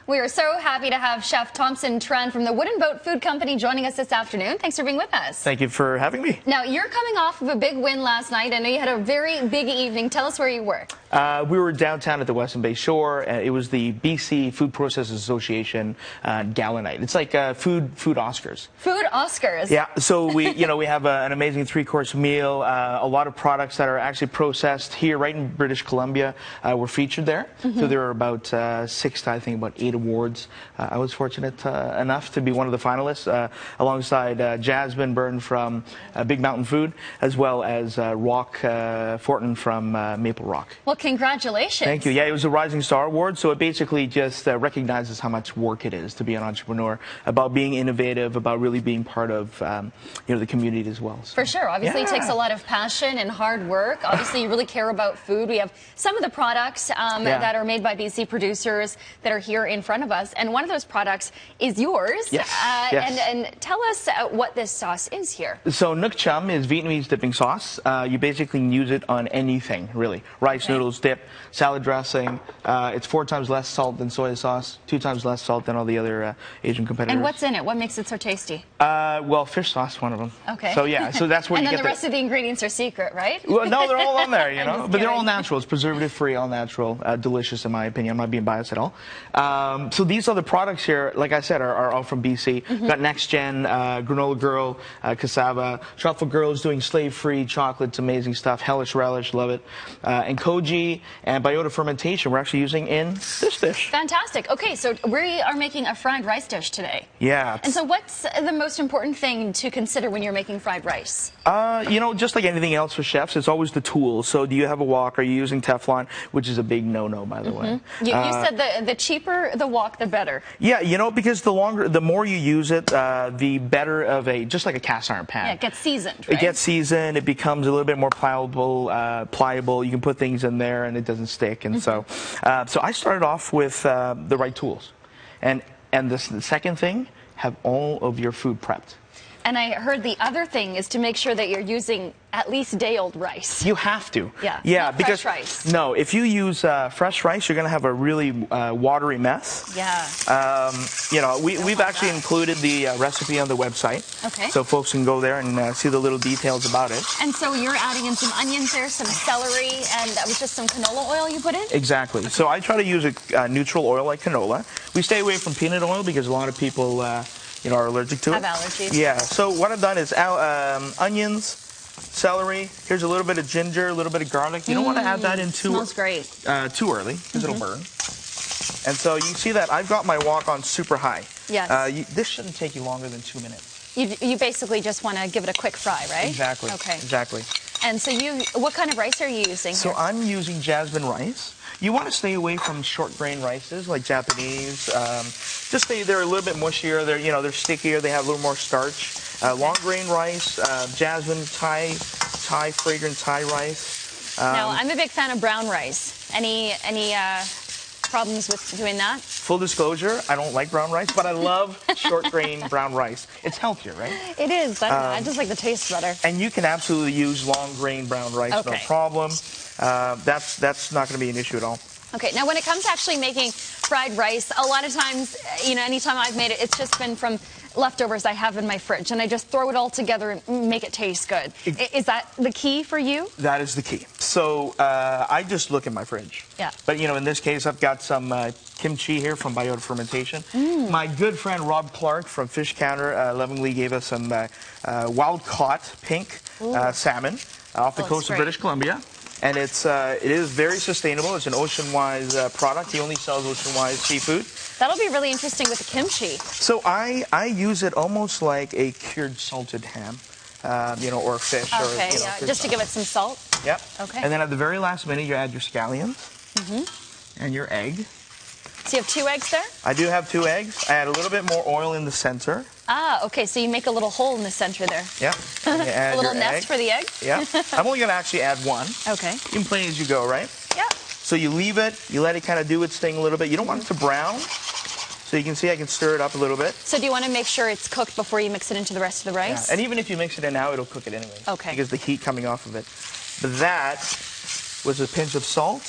We are so happy to have Chef Thompson Tran from the Wooden Boat Food Company joining us this afternoon. Thanks for being with us. Thank you for having me. Now, you're coming off of a big win last night. I know you had a very big evening. Tell us where you were. We were downtown at the Western Bay Shore. It was the BC Food Processors Association Gala Night. It's like food Oscars. Food Oscars. Yeah. So we have an amazing three-course meal. A lot of products that are actually processed here, right in British Columbia, were featured there. So there were about 6 to, I think, about 8 awards. I was fortunate enough to be one of the finalists, alongside Jasmine Byrne from Big Mountain Food, as well as Rock Fortin from Maple Rock. Well, congratulations. Thank you. Yeah, it was a Rising Star Award, so it basically just recognizes how much work it is to be an entrepreneur, about being innovative, about really being part of the community as well. So. For sure. Obviously, it takes a lot of passion and hard work. Obviously, you really care about food. We have some of the products that are made by BC producers that are here in front of us, and one of those products is yours. Yes. And tell us what this sauce is here. So Nuoc Chum is Vietnamese dipping sauce. You basically use it on anything, really. Rice, noodles, dip, salad dressing. It's 4 times less salt than soy sauce, 2 times less salt than all the other Asian competitors. And what's in it? What makes it so tasty? Well, fish sauce, one of them. Okay. So yeah, so that's where and you then get the rest of the ingredients are secret, right? Well, no, they're all on there, you know. But they're all natural. It's preservative-free, all natural, delicious in my opinion. I'm not being biased at all. So these other products here, like I said, are all from BC. Got Next Gen, Granola Girl, Cassava, Truffle Girl is doing slave-free chocolates, amazing stuff. Hellish Relish, love it. And Koji and biota fermentation we're actually using in this dish. Fantastic. Okay, so we are making a fried rice dish today. Yeah. And so what's the most important thing to consider when you're making fried rice? Just like anything else for chefs, it's always the tools. So do you have a wok? Are you using Teflon? Which is a big no-no, by the way. You said the cheaper the wok, the better. Yeah, because the more you use it, the better of just like a cast iron pan. Yeah, it gets seasoned, right? It gets seasoned. It becomes a little bit more pliable. You can put things in there and it doesn't stick. And so I started off with the right tools. And the second thing, have all of your food prepped. And I heard the other thing is to make sure that you're using at least day-old rice. You have to. Yeah, because fresh rice. No, if you use fresh rice, you're going to have a really watery mess. Yeah. We've actually included the recipe on the website. Okay. So folks can go there and see the little details about it. And so you're adding in some onions there, some celery, and that was just some canola oil you put in? Exactly. Okay. So I try to use a neutral oil like canola. We stay away from peanut oil because a lot of people are allergic to it. Have allergies. Yeah. So what I've done is onions, celery. Here's a little bit of ginger, a little bit of garlic. You don't want to add that in smells great. Too early because it'll burn. And so you see that I've got my wok on super high. Yes. This shouldn't take you longer than 2 minutes. You basically just want to give it a quick fry, right? Exactly. Okay. Exactly. And so what kind of rice are you using So here? I'm using jasmine rice. You want to stay away from short grain rices like Japanese. Just they're a little bit mushier. They're stickier. They have a little more starch. Long grain rice, jasmine, Thai fragrant Thai rice. Now I'm a big fan of brown rice. Any problems with doing that? Full disclosure, I don't like brown rice, but I love short grain brown rice. It's healthier, right? It is. I just like the taste better. And you can absolutely use long grain brown rice, no problem. That's not going to be an issue at all. Okay, now when it comes to actually making fried rice, a lot of times, anytime I've made it, it's just been from leftovers I have in my fridge, and I just throw it all together and make it taste good. Is that the key for you? That is the key. So I just look in my fridge. Yeah. But, in this case, I've got some kimchi here from biota fermentation. My good friend Rob Clark from Fish Counter lovingly gave us some wild-caught pink salmon off the coast of British Columbia. And it is very sustainable. It's an ocean-wise product. He only sells ocean-wise seafood. That'll be really interesting with the kimchi. So I use it almost like a cured salted ham, or fish. Okay, or, just to give it some salt? Yep. Okay. And then at the very last minute, you add your scallions and your egg. So you have 2 eggs there? I do have 2 eggs. I add a little bit more oil in the center. Ah, okay, so you make a little hole in the center there. Yep. A little nest for the egg? Yeah. I'm only going to actually add 1. Okay. You can play as you go, right? Yeah. So you leave it, you let it kind of do its thing a little bit. You don't want it to brown. So you can see I can stir it up a little bit. So do you want to make sure it's cooked before you mix it into the rest of the rice? Yeah. And even if you mix it in now, it'll cook it anyway. Okay. Because the heat coming off of it. But that was a pinch of salt,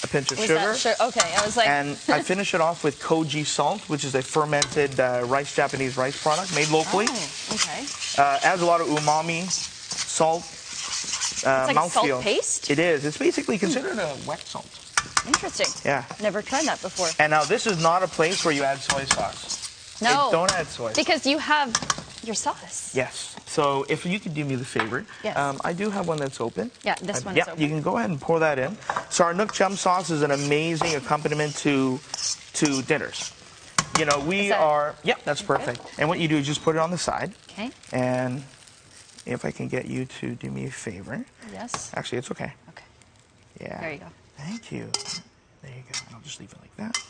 a pinch of Was sugar. that okay, I was like... And I finish it off with koji salt, which is a fermented Japanese rice product made locally. Oh, okay. Adds a lot of umami, salt, It's like a mouthfeel. salt paste? It is. It's basically considered a wet salt. Interesting. Yeah. Never tried that before. And now this is not a place where you add soy sauce. No. Don't add soy sauce. Because you have your sauce. Yes. So if you could do me the favor, yes. I do have one that's open. Yeah, this one is open. You can go ahead and pour that in. So our Nook Chum sauce is an amazing accompaniment to dinners. You know, that's perfect. Good? And what you do is just put it on the side. Okay. And if I can get you to do me a favor. Yes. Actually, it's okay. Okay. Yeah. There you go. Thank you. There you go. I'll just leave it like that.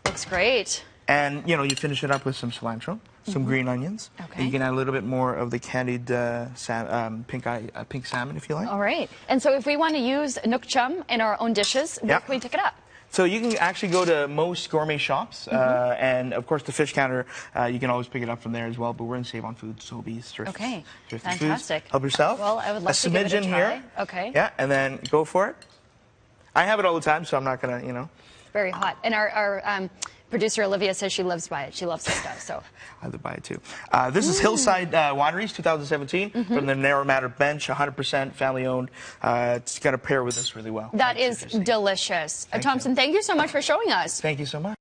Looks great. And, you know, you finish it up with some cilantro, some green onions. Okay. And you can add a little bit more of the candied pink salmon, if you like. All right. And so if we want to use Nook Chum in our own dishes, where can we pick it up? So you can actually go to most gourmet shops, and of course the fish counter, you can always pick it up from there as well, but we're in Save On Foods, so be thrifty. Okay, Thrifty fantastic. Foods. Help yourself. Well, I would love to give it a try. Here. Okay. Yeah, and then go for it. I have it all the time, so I'm not going to, you know. Very hot. And our producer Olivia says she lives by it. She loves this stuff, so. I live by it too. This is Hillside Wineries 2017 from the Narrow Matter Bench, 100% family owned. It's got to pair with this really well. That is delicious. Thompson, thank you so much for showing us. Thank you so much.